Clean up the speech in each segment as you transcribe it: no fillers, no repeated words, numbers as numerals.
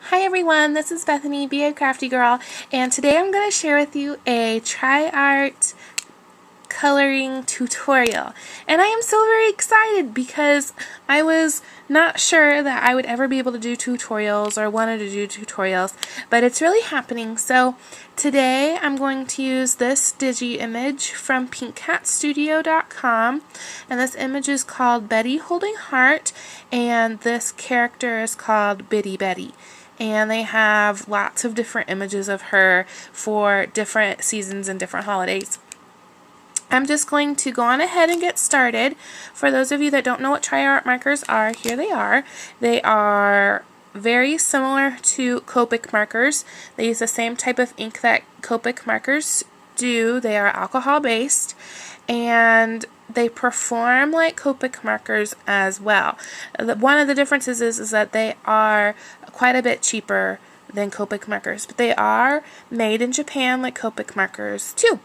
Hi everyone, this is Bethany, Be a Crafty Girl, and today I'm going to share with you a Triart coloring tutorial. And I am so very excited because I was not sure that I would ever be able to do tutorials or wanted to do tutorials, but it's really happening. So today I'm going to use this digi image from pinkcatstudio.com, and this image is called Betty Holding Heart, and this character is called Bitty Betty. And they have lots of different images of her for different seasons and different holidays. I'm just going to go on ahead and get started. For those of you that don't know what Triart markers are, here they are. They are very similar to Copic markers. They use the same type of ink that Copic markers do. They are alcohol based, and they perform like Copic markers as well. One of the differences is that they are quite a bit cheaper than Copic markers, but they are made in Japan like Copic markers too.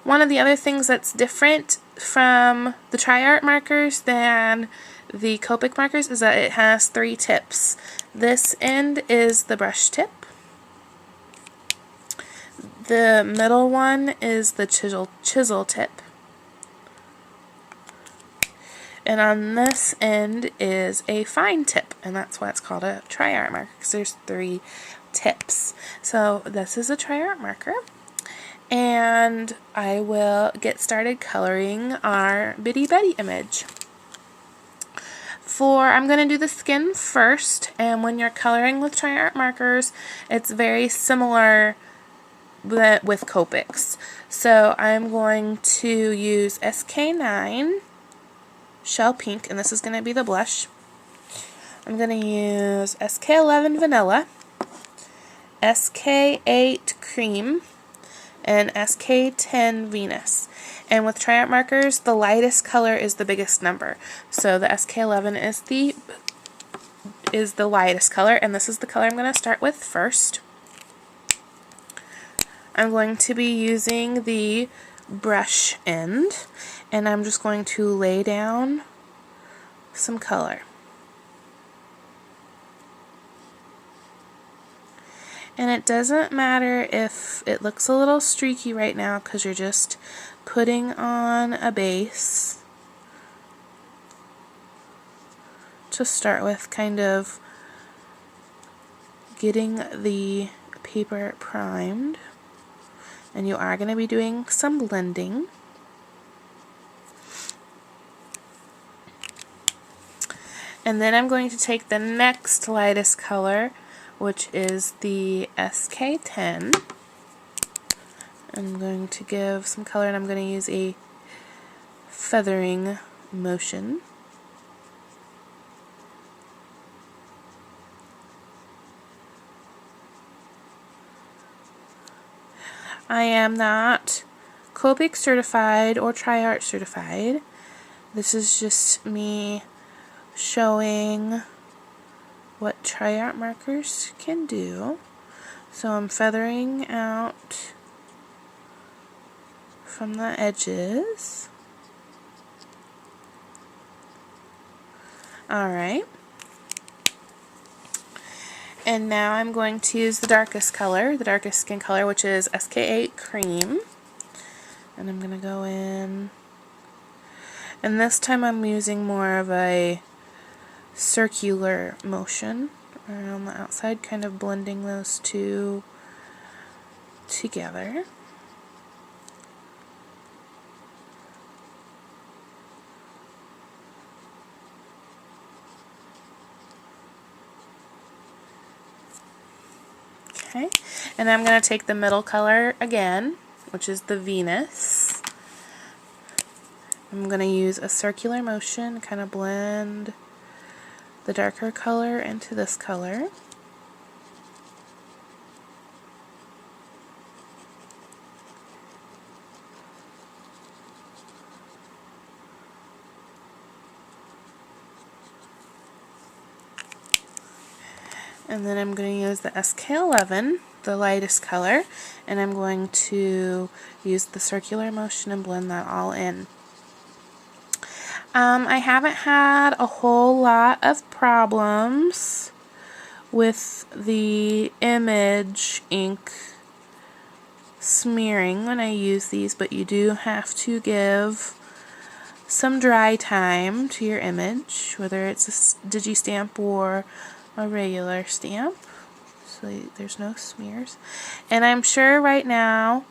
One of the other things that's different from the Triart markers than the Copic markers is that it has 3 tips. This end is the brush tip. The middle one is the chisel tip. And on this end is a fine tip, and that's why it's called a Triart marker, because there's 3 tips. So this is a Triart marker, and I will get started coloring our Bitty Betty image. I'm going to do the skin first, and when you're coloring with Triart markers, it's very similar with Copics. So I'm going to use SK9 Shell Pink, and this is going to be the blush. I'm going to use SK11 Vanilla, SK8 Cream, and SK10 Venus. And with Triart markers, the lightest color is the biggest number. So the SK11 is the lightest color, and this is the color I'm going to start with first. I'm going to be using the brush end, and I'm just going to lay down some color. And it doesn't matter if it looks a little streaky right now, because you're just putting on a base to start with, kind of getting the paper primed. And you are going to be doing some blending. And then I'm going to take the next lightest color, which is the SK10. I'm going to give some color, and I'm going to use a feathering motion. I am not Copic certified or Triart certified. This is just me showing what Triart markers can do. So I'm feathering out from the edges. Alright. And now I'm going to use the darkest color, the darkest skin color, which is SK8 Cream. And I'm going to go in. And this time I'm using more of a circular motion around the outside, kind of blending those two together. Okay, and I'm going to take the middle color again, which is the Venus. I'm going to use a circular motion, kind of blend the darker color into this color. And then I'm going to use the SK11, the lightest color, and I'm going to use the circular motion and blend that all in. I haven't had a whole lot of problems with the image ink smearing when I use these, but you do have to give some dry time to your image, whether it's a digi stamp or a regular stamp, so there's no smears. And I'm sure right now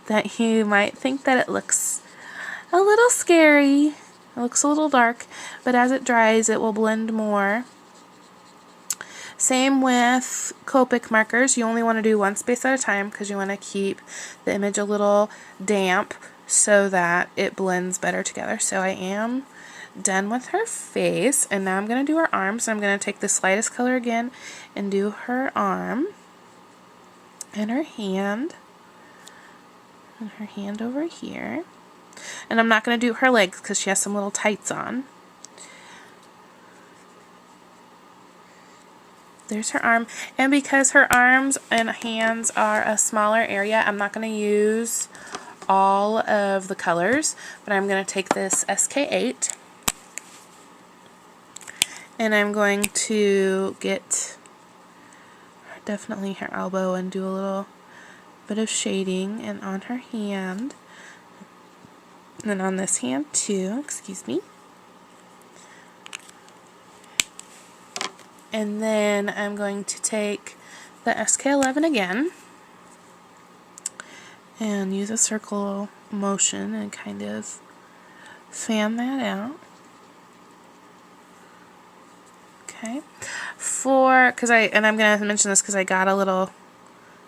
that you might think that it looks a little scary, it looks a little dark, but as it dries it will blend more. Same with Copic markers. You only want to do one space at a time because you want to keep the image a little damp so that it blends better together. So I am done with her face, and now I'm going to do her arms. So I'm going to take this lightest color again and do her arm and her hand over here. And I'm not going to do her legs because she has some little tights on. There's her arm, and because her arms and hands are a smaller area, I'm not going to use all of the colors, but I'm going to take this SK8 and I'm going to get definitely her elbow and do a little bit of shading, and on her hand, and then on this hand too, excuse me. And then I'm going to take the SK11 again and use a circle motion and kind of fan that out. Okay. I'm going to mention this because I got a little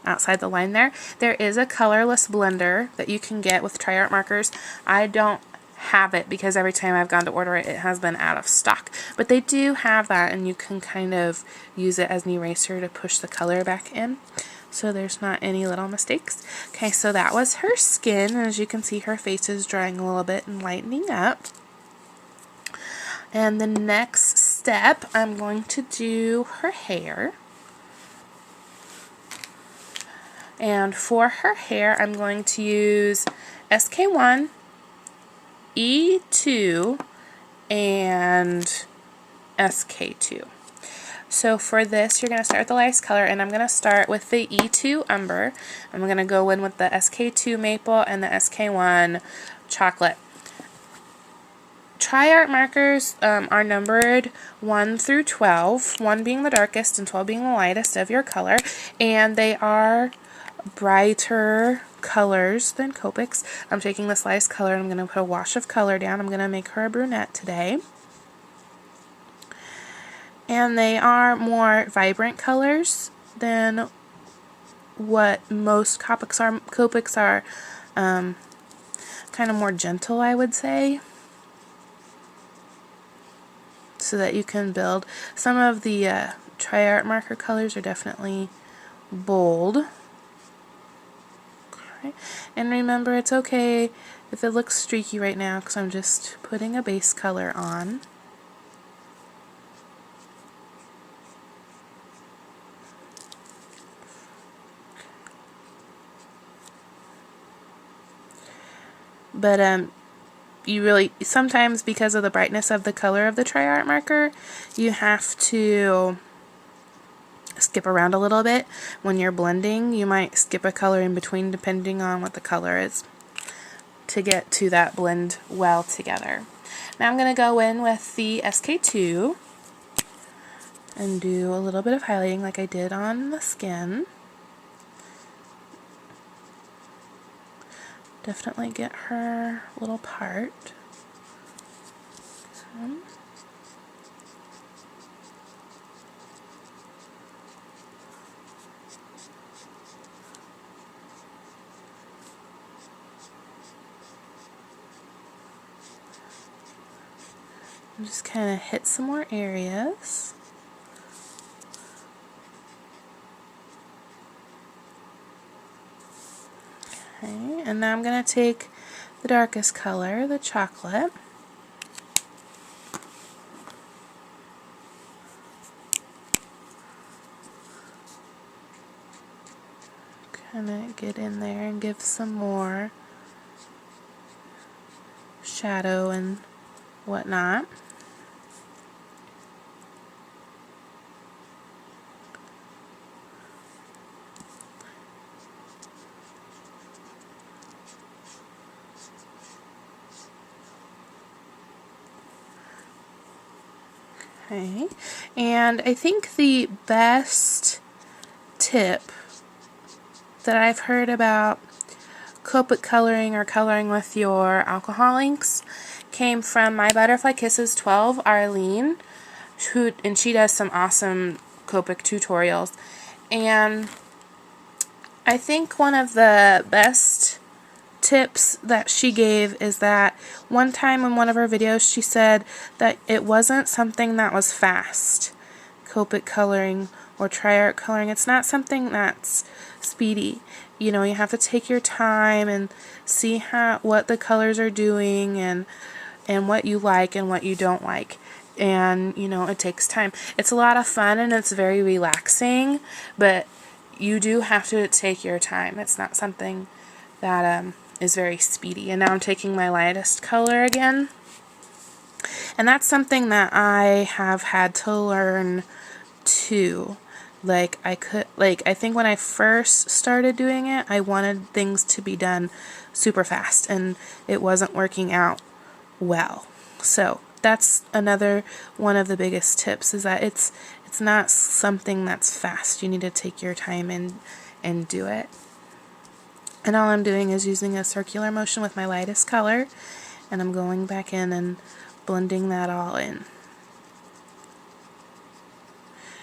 outside the line there. There is a colorless blender that you can get with Triart markers. I don't have it because every time I've gone to order it, it has been out of stock. But they do have that, and you can kind of use it as an eraser to push the color back in, so there's not any little mistakes. Okay, so that was her skin, and as you can see, her face is drying a little bit and lightening up. And the next step, I'm going to do her hair. And for her hair, I'm going to use SK1, E2, and SK2. So for this, you're going to start with the lightest color, and I'm going to start with the E2 Umber. I'm going to go in with the SK2 Maple and the SK1 Chocolate. Triart markers are numbered 1 through 12, 1 being the darkest and 12 being the lightest of your color, and they are brighter colors than Copics. I'm taking this lightest color and I'm going to put a wash of color down. I'm going to make her a brunette today. And they are more vibrant colors than what most Copics are. Copics are kind of more gentle, I would say, so that you can build. Some of the Triart marker colors are definitely bold. Okay. And remember, it's okay if it looks streaky right now because I'm just putting a base color on. But you really, sometimes because of the brightness of the color of the Triart marker, you have to skip around a little bit. When you're blending, you might skip a color in between depending on what the color is to get to that blend well together. Now I'm going to go in with the SK2 and do a little bit of highlighting like I did on the skin. Definitely get her little part. Okay. And just kind of hit some more areas. Okay, and now I'm going to take the darkest color, the chocolate, kind of get in there and give some more shadow and whatnot. Okay, and I think the best tip that I've heard about Copic coloring or coloring with your alcohol inks came from my Butterfly Kisses 12, Arlene, and she does some awesome Copic tutorials. And I think one of the best tips that she gave is that one time in one of her videos she said that it wasn't something that was fast. Copic coloring or Triart coloring, it's not something that's speedy. You know, you have to take your time and see what the colors are doing and what you like and what you don't like. And, you know, it takes time. It's a lot of fun and it's very relaxing, but you do have to take your time. It's not something that is very speedy. And now I'm taking my lightest color again. And that's something that I have had to learn too. I think when I first started doing it, I wanted things to be done super fast and it wasn't working out well. So that's another one of the biggest tips, is that it's not something that's fast. You need to take your time and do it. And all I'm doing is using a circular motion with my lightest color, and I'm going back in and blending that all in.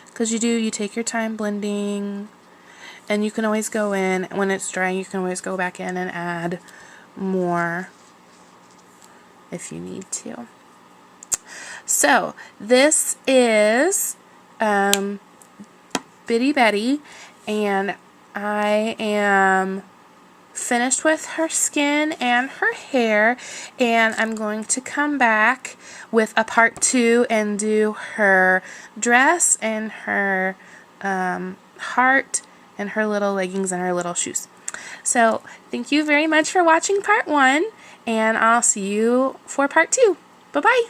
Because you take your time blending, and you can always go in, when it's drying, you can always go back in and add more if you need to. So this is Bitty Betty, and I am finished with her skin and her hair, and I'm going to come back with a part 2 and do her dress and her heart and her little leggings and her little shoes. So thank you very much for watching part 1, and I'll see you for part 2. Bye-bye.